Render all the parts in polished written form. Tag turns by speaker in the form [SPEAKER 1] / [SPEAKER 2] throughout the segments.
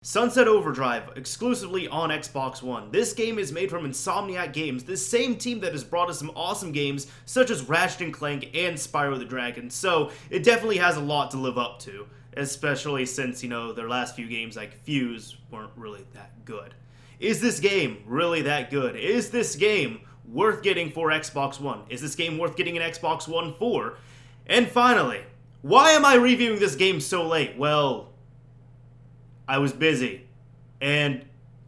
[SPEAKER 1] Sunset Overdrive, exclusively on Xbox One. This game is made from Insomniac Games, the same team that has brought us some awesome games such as Ratchet & Clank and Spyro the Dragon, so it definitely has a lot to live up to, especially since, their last few games like Fuse weren't really that good. Is this game really that good? Is this game worth getting for Xbox One? Is this game worth getting an Xbox One for? And finally, why am I reviewing this game so late? Well, I was busy, and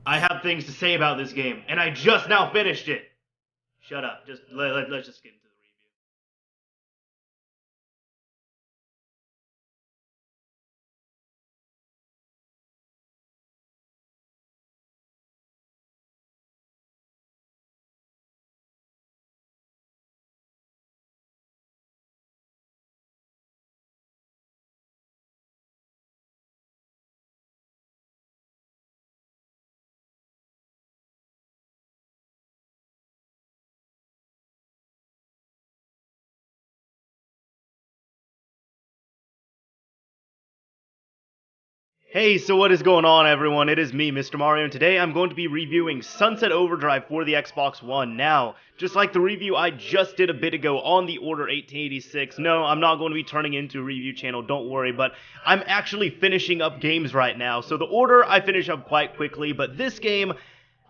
[SPEAKER 1] I have things to say about this game, and I just now finished it. Shut up. Let's just get into the review. Hey, so what is going on, everyone? It is me, Mr. Mario, and today I'm going to be reviewing Sunset Overdrive for the Xbox One. Now, just like the review I just did a bit ago on the Order 1886, no, I'm not going to be turning into a review channel, don't worry, but I'm actually finishing up games right now. So the Order I finish up quite quickly, but this game,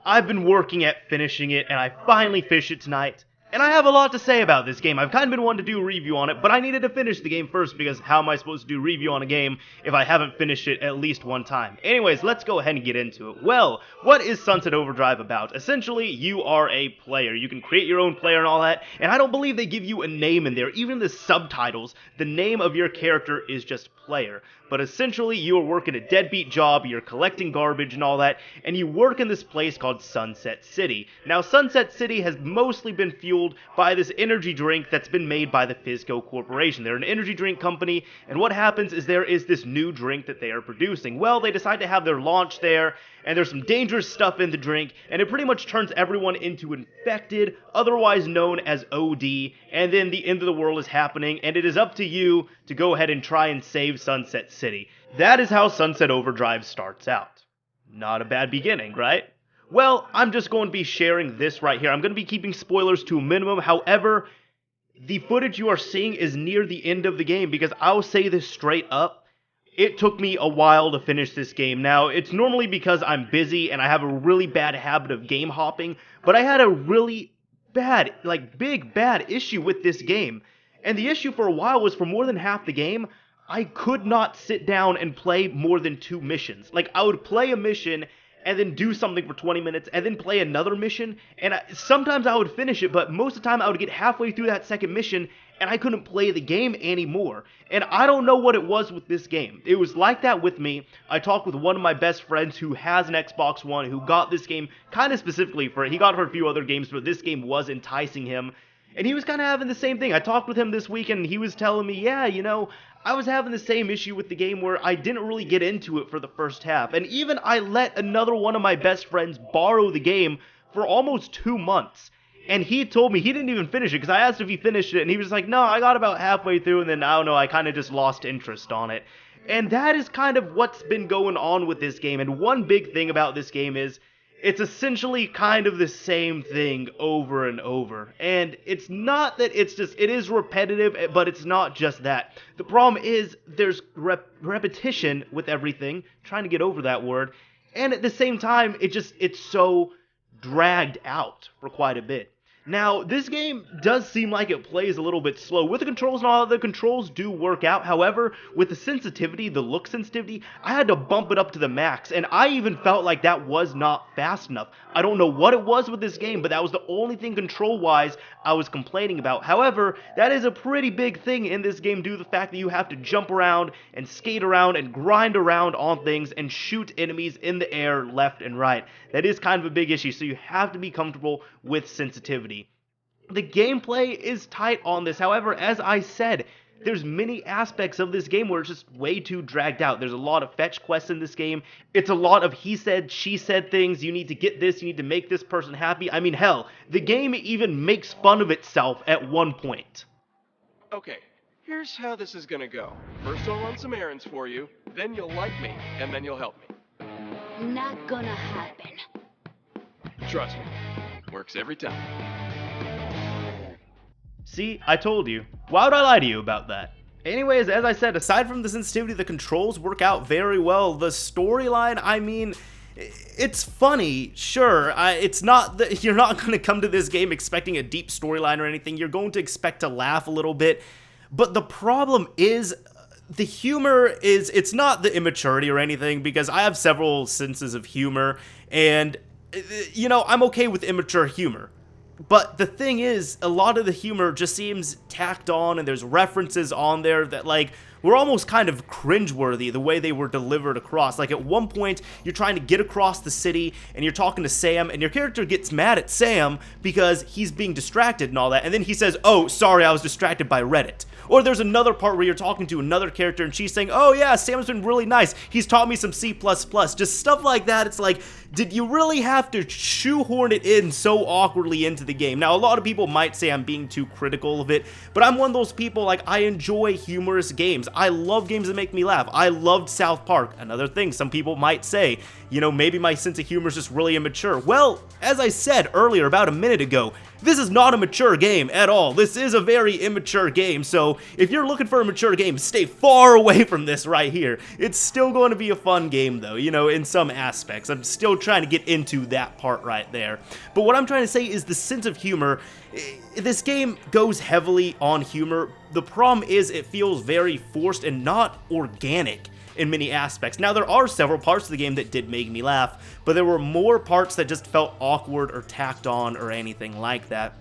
[SPEAKER 1] I've been working at finishing it, and I finally finished it tonight. And I have a lot to say about this game. I've kind of been wanting to do a review on it, but I needed to finish the game first because how am I supposed to do a review on a game if I haven't finished it at least one time? Anyways, let's go ahead and get into it. Well, what is Sunset Overdrive about? Essentially, you are a player. You can create your own player and all that, and I don't believe they give you a name in there. Even the subtitles, the name of your character is just player. But essentially, you are working a deadbeat job, you're collecting garbage and all that, and you work in this place called Sunset City. Now, Sunset City has mostly been fueled by this energy drink that's been made by the Fizco Corporation. They're an energy drink company, and what happens is there is this new drink that they are producing. Well, they decide to have their launch there, and there's some dangerous stuff in the drink, and it pretty much turns everyone into infected, otherwise known as OD, and then the end of the world is happening, and it is up to you to go ahead and try and save Sunset City. That is how Sunset Overdrive starts out. Not a bad beginning, right? Well, I'm just going to be sharing this right here. I'm going to be keeping spoilers to a minimum. However, the footage you are seeing is near the end of the game because I'll say this straight up. It took me a while to finish this game. Now, it's normally because I'm busy and I have a really bad habit of game hopping, but I had a really bad, big bad issue with this game. And the issue for a while was for more than half the game, I could not sit down and play more than 2 missions. Like, I would play a mission and then do something for 20 minutes, and then play another mission, and sometimes I would finish it, but most of the time I would get halfway through that second mission, and I couldn't play the game anymore. And I don't know what it was with this game. It was like that with me. I talked with one of my best friends who has an Xbox One, who got this game kind of specifically for it. He got it for a few other games, but this game was enticing him. And he was kind of having the same thing. I talked with him this weekend, and he was telling me, yeah, I was having the same issue with the game where I didn't really get into it for the first half. And even I let another one of my best friends borrow the game for almost 2 months. And he told me he didn't even finish it, because I asked if he finished it, and he was like, no, I got about halfway through, and then, I don't know, I kind of just lost interest on it. And that is kind of what's been going on with this game. And one big thing about this game is, it's essentially kind of the same thing over and over. And it's not that it is repetitive, but it's not just that. The problem is there's repetition with everything, trying to get over that word, and at the same time, it's so dragged out for quite a bit. Now, this game does seem like it plays a little bit slow. With the controls and all, the controls do work out. However, with the sensitivity, the look sensitivity, I had to bump it up to the max. And I even felt like that was not fast enough. I don't know what it was with this game, but that was the only thing control-wise I was complaining about. However, that is a pretty big thing in this game due to the fact that you have to jump around and skate around and grind around on things and shoot enemies in the air left and right. That is kind of a big issue, so you have to be comfortable with sensitivity. The gameplay is tight on this. However, as I said, there's many aspects of this game where it's just way too dragged out. There's a lot of fetch quests in this game. It's a lot of he said, she said things. You need to get this. You need to make this person happy. I mean, hell, the game even makes fun of itself at one point.
[SPEAKER 2] Okay, here's how this is gonna go. First I'll run some errands for you, then you'll like me, and then you'll help me.
[SPEAKER 3] Not gonna happen.
[SPEAKER 2] Trust me, works every time.
[SPEAKER 1] See, I told you. Why would I lie to you about that? Anyways, as I said, aside from the sensitivity, the controls work out very well. The storyline, I mean, it's funny, sure. It's not you're not going to come to this game expecting a deep storyline or anything. You're going to expect to laugh a little bit. But the problem is, the humor is, it's not the immaturity or anything, because I have several senses of humor, and, you know, I'm okay with immature humor. But the thing is, a lot of the humor just seems tacked on, and there's references on there that, like, were almost kind of cringeworthy the way they were delivered across. Like, at one point, you're trying to get across the city, and you're talking to Sam, and your character gets mad at Sam because he's being distracted and all that, and then he says, "Oh, sorry, I was distracted by Reddit." Or there's another part where you're talking to another character, and she's saying, "Oh yeah, Sam's been really nice. He's taught me some C++. Just stuff like that. It's like, did you really have to shoehorn it in so awkwardly into the game? Now, a lot of people might say I'm being too critical of it, but I'm one of those people, like, I enjoy humorous games. I love games that make me laugh. I loved South Park. Another thing, some people might say, you know, maybe my sense of humor is just really immature. Well, as I said earlier, about a minute ago, this is not a mature game at all. This is a very immature game, so if you're looking for a mature game, stay far away from this right here. It's still going to be a fun game, though, you know, in some aspects. I'm still trying to get into that part right there. But what I'm trying to say is the sense of humor. This game goes heavily on humor. The problem is it feels very forced and not organic in many aspects. Now, there are several parts of the game that did make me laugh, but there were more parts that just felt awkward or tacked on or anything like that.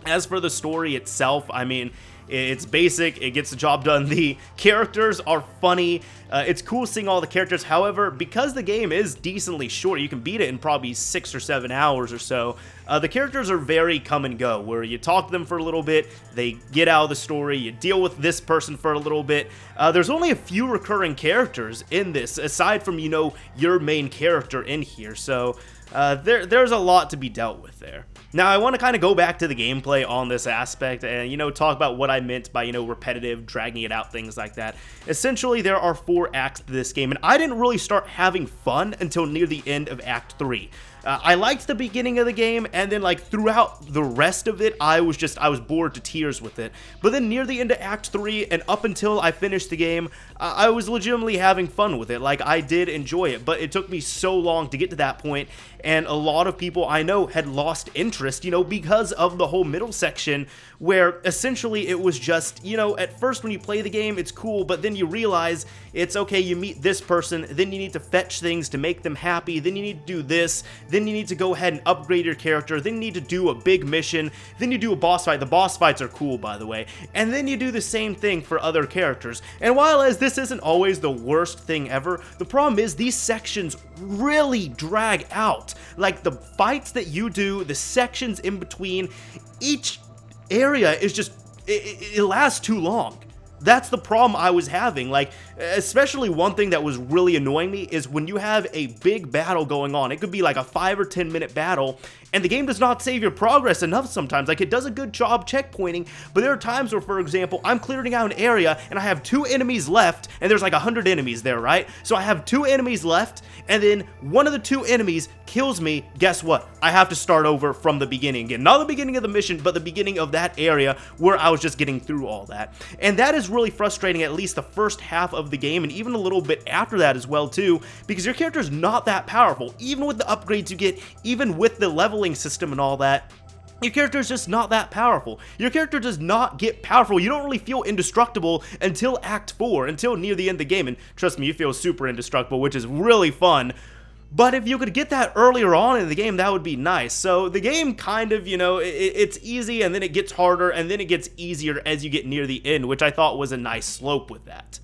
[SPEAKER 1] As for the story itself, I mean, it's basic, it gets the job done. The characters are funny, it's cool seeing all the characters. However, because the game is decently short, you can beat it in probably 6 or 7 hours or so, the characters are very come and go, where you talk to them for a little bit, they get out of the story, you deal with this person for a little bit. There's only a few recurring characters in this, aside from, you know, your main character in here, so there's a lot to be dealt with there. Now, I want to kind of go back to the gameplay on this aspect and, you know, talk about what I meant by, you know, repetitive, dragging it out, things like that. Essentially, there are 4 acts to this game, and I didn't really start having fun until near the end of Act 3. I liked the beginning of the game, and then, like, throughout the rest of it, I was bored to tears with it. But then near the end of Act 3, and up until I finished the game, I was legitimately having fun with it. Like, I did enjoy it, but it took me so long to get to that point, and a lot of people I know had lost interest, you know, because of the whole middle section, where essentially it was just, you know, at first when you play the game, it's cool, but then you realize it's okay, you meet this person, then you need to fetch things to make them happy, then you need to do this, then you need to go ahead and upgrade your character, then you need to do a big mission, then you do a boss fight. The boss fights are cool, by the way, and then you do the same thing for other characters. And while as this isn't always the worst thing ever, the problem is these sections really drag out. Like, the fights that you do, the sections in between, each area is just, it lasts too long. That's the problem I was having. Like, especially one thing that was really annoying me is when you have a big battle going on. It could be like a 5 or 10 minute battle, and the game does not save your progress enough sometimes. Like, it does a good job checkpointing, but there are times where, for example, I'm clearing out an area, and I have 2 enemies left, and there's like 100 enemies there, right? So I have 2 enemies left, and then one of the 2 enemies kills me. Guess what? I have to start over from the beginning again. Not the beginning of the mission, but the beginning of that area where I was just getting through all that. And that is really frustrating, at least the first half of the game, and even a little bit after that as well too, because your character is not that powerful. Even with the upgrades you get, even with the leveling system and all that, your character is just not that powerful. Your character does not get powerful. You don't really feel indestructible until Act 4, until near the end of the game, and trust me, you feel super indestructible, which is really fun. But if you could get that earlier on in the game, that would be nice. So the game kind of, you know, it's easy, and then it gets harder, and then it gets easier as you get near the end, which I thought was a nice slope with that.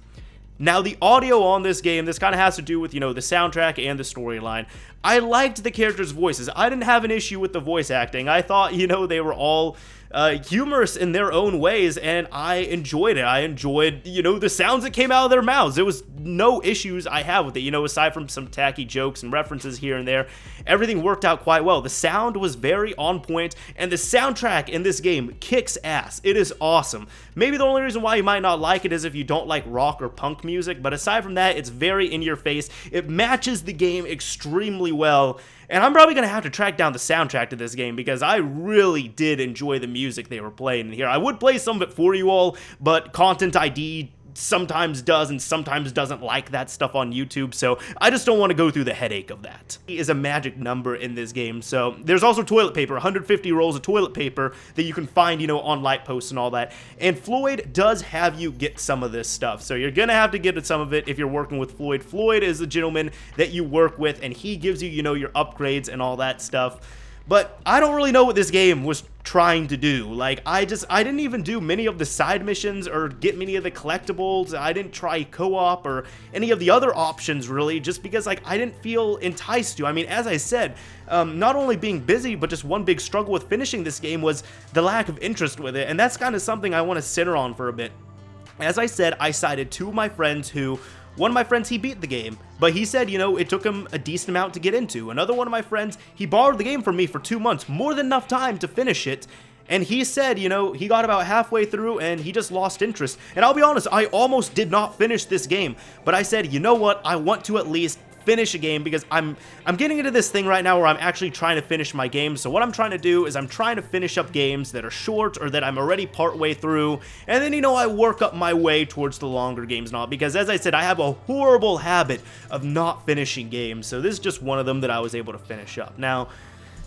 [SPEAKER 1] Now, the audio on this game, this kind of has to do with, you know, the soundtrack and the storyline. I liked the characters' voices. I didn't have an issue with the voice acting. I thought, you know, they were all humorous in their own ways, and I enjoyed it. I enjoyed, the sounds that came out of their mouths. There was no issues I have with it, aside from some tacky jokes and references here and there. Everything worked out quite well. The sound was very on point, and the soundtrack in this game kicks ass. It is awesome. Maybe the only reason why you might not like it is if you don't like rock or punk music, but aside from that, it's very in your face. It matches the game extremely well, and I'm probably going to have to track down the soundtrack to this game because I really did enjoy the music they were playing in here. I would play some of it for you all, but Content ID sometimes does and sometimes doesn't like that stuff on YouTube, so I just don't want to go through the headache of that. It is a magic number in this game. So there's also toilet paper, 150 rolls of toilet paper that you can find, on light posts and all that. And Floyd does have you get some of this stuff, so you're gonna have to get some of it if you're working with Floyd. Floyd is the gentleman that you work with, and he gives you, your upgrades and all that stuff. But I don't really know what this game was trying to do. Like, I didn't even do many of the side missions or get many of the collectibles. I didn't try co-op or any of the other options, really, just because, like, I didn't feel enticed to. I mean, as I said, not only being busy, but just one big struggle with finishing this game was the lack of interest with it, and that's kind of something I want to center on for a bit. As I said, I cited two of my friends who... One of my friends, he beat the game, but he said, it took him a decent amount to get into. Another one of my friends, he borrowed the game from me for 2 months, more than enough time to finish it. And he said, he got about halfway through and he just lost interest. And I'll be honest, I almost did not finish this game, but I said, you know what, I want to at least finish a game because I'm getting into this thing right now where I'm actually trying to finish my game. So what I'm trying to do is I'm trying to finish up games that are short or that I'm already part way through, and then I work up my way towards the longer games and all, because as I said, I have a horrible habit of not finishing games. So this is just one of them that I was able to finish up. Now,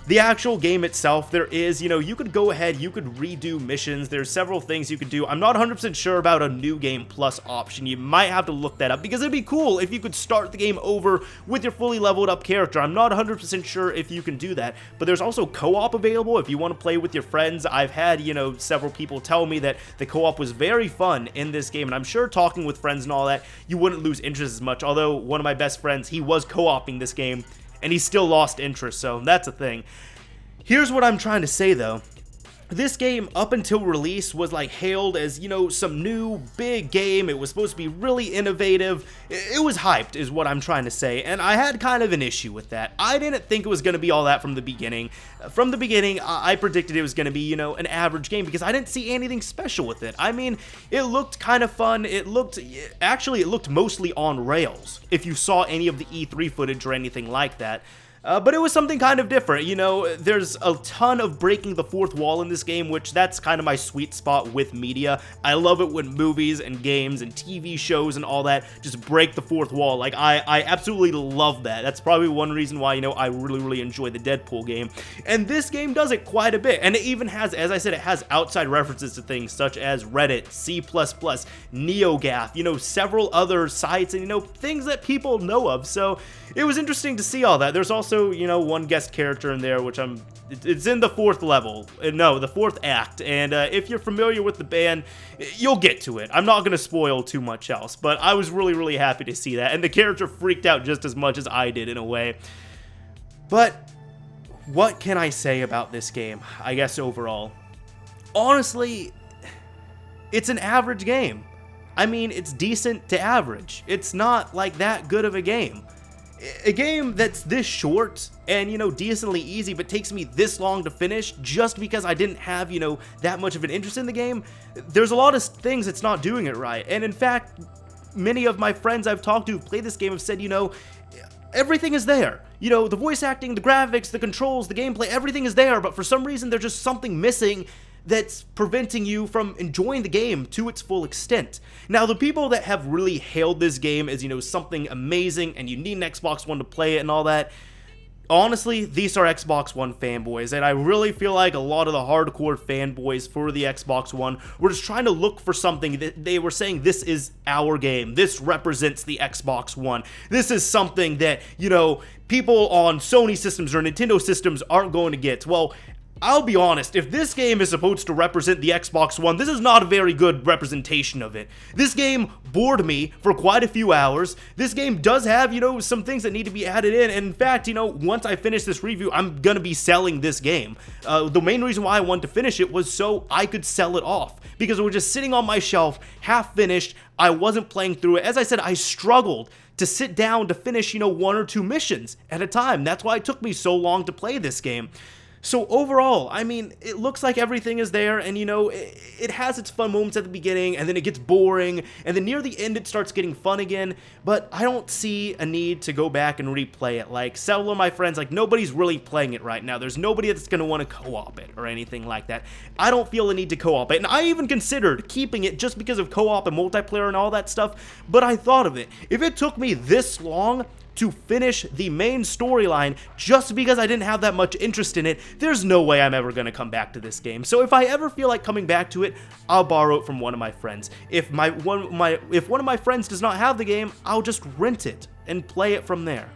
[SPEAKER 1] the actual game itself, there is, you could go ahead, you could redo missions, there's several things you could do. I'm not 100% sure about a new game plus option. You might have to look that up, because it'd be cool if you could start the game over with your fully leveled up character. I'm not 100% sure if you can do that, but there's also co-op available if you want to play with your friends. I've had, several people tell me that the co-op was very fun in this game, and I'm sure talking with friends and all that, you wouldn't lose interest as much, although one of my best friends, he was co-oping this game, and he still lost interest, so that's a thing. Here's what I'm trying to say, though. This game, up until release, was like hailed as, some new big game. It was supposed to be really innovative. It was hyped, is what I'm trying to say, and I had kind of an issue with that. I didn't think it was going to be all that from the beginning. From the beginning, I predicted it was going to be, an average game, because I didn't see anything special with it. I mean, it looked kind of fun. It looked mostly on rails, if you saw any of the E3 footage or anything like that. But it was something kind of different, there's a ton of breaking the fourth wall in this game, which that's kind of my sweet spot with media. I love it when movies and games and TV shows and all that just break the fourth wall. Like, I absolutely love that. That's probably one reason why, I really, really enjoy the Deadpool game. And this game does it quite a bit. And it even has, as I said, it has outside references to things such as Reddit, C++, NeoGAF, several other sites and, things that people know of. So it was interesting to see all that. There's also, one guest character in there, which it's in the fourth level. No, the fourth act. And if you're familiar with the band, you'll get to it. I'm not going to spoil too much else, but I was really, really happy to see that. And the character freaked out just as much as I did in a way. But what can I say about this game, I guess, overall? Honestly, it's an average game. I mean, it's decent to average. It's not like that good of a game. A game that's this short and, decently easy, but takes me this long to finish just because I didn't have, that much of an interest in the game. There's a lot of things that's not doing it right. And in fact, many of my friends I've talked to who play this game have said, everything is there. The voice acting, the graphics, the controls, the gameplay, everything is there, but for some reason there's just something missing that's preventing you from enjoying the game to its full extent. Now, the people that have really hailed this game as, something amazing and you need an Xbox One to play it and all that, honestly, these are Xbox One fanboys, and I really feel like a lot of the hardcore fanboys for the Xbox One were just trying to look for something that they were saying, this is our game, this represents the Xbox One, this is something that, people on Sony systems or Nintendo systems aren't going to get. Well, I'll be honest, if this game is supposed to represent the Xbox One, this is not a very good representation of it. This game bored me for quite a few hours. This game does have, some things that need to be added in, and in fact, once I finish this review, I'm gonna be selling this game. The main reason why I wanted to finish it was so I could sell it off, because it was just sitting on my shelf, half finished. I wasn't playing through it. As I said, I struggled to sit down to finish, 1 or 2 missions at a time. That's why it took me so long to play this game. So overall, I mean, it looks like everything is there, and it has its fun moments at the beginning, and then it gets boring, and then near the end it starts getting fun again, but I don't see a need to go back and replay it. Like, several of my friends, nobody's really playing it right now. There's nobody that's going to want to co-op it or anything like that. I don't feel a need to co-op it, and I even considered keeping it just because of co-op and multiplayer and all that stuff, but I thought of it. If it took me this long to finish the main storyline just because I didn't have that much interest in it, there's no way I'm ever going to come back to this game. So if I ever feel like coming back to it, I'll borrow it from one of my friends. If one of my friends does not have the game, I'll just rent it and play it from there.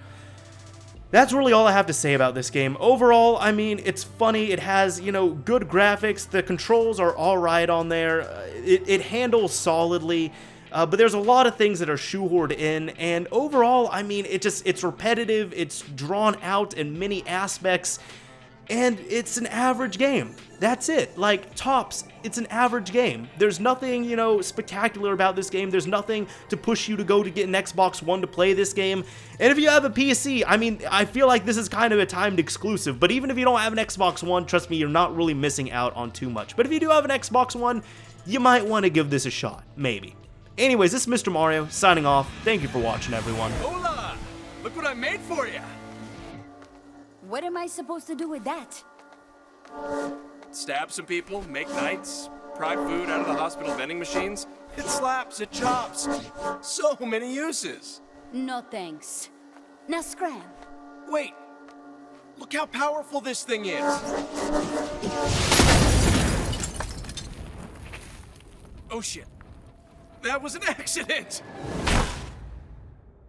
[SPEAKER 1] That's really all I have to say about this game. Overall, I mean, it's funny, it has, good graphics, the controls are alright on there, it handles solidly, but there's a lot of things that are shoehorned in, and overall, I mean, it's repetitive, it's drawn out in many aspects, and it's an average game. That's it. Like, tops, it's an average game. There's nothing, spectacular about this game. There's nothing to push you to go to get an Xbox One to play this game. And if you have a PC, I mean, I feel like this is kind of a timed exclusive, but even if you don't have an Xbox One, trust me, you're not really missing out on too much. But if you do have an Xbox One, you might want to give this a shot. Maybe. Anyways, this is Mr. Mario, signing off. Thank you for watching, everyone.
[SPEAKER 2] Hola! Look what I made for you!
[SPEAKER 3] What am I supposed to do with that?
[SPEAKER 2] Stab some people, make knights, pry food out of the hospital vending machines. It slaps, it chops. So many uses.
[SPEAKER 3] No thanks. Now scram.
[SPEAKER 2] Wait! Look how powerful this thing is! Oh shit. That was an accident!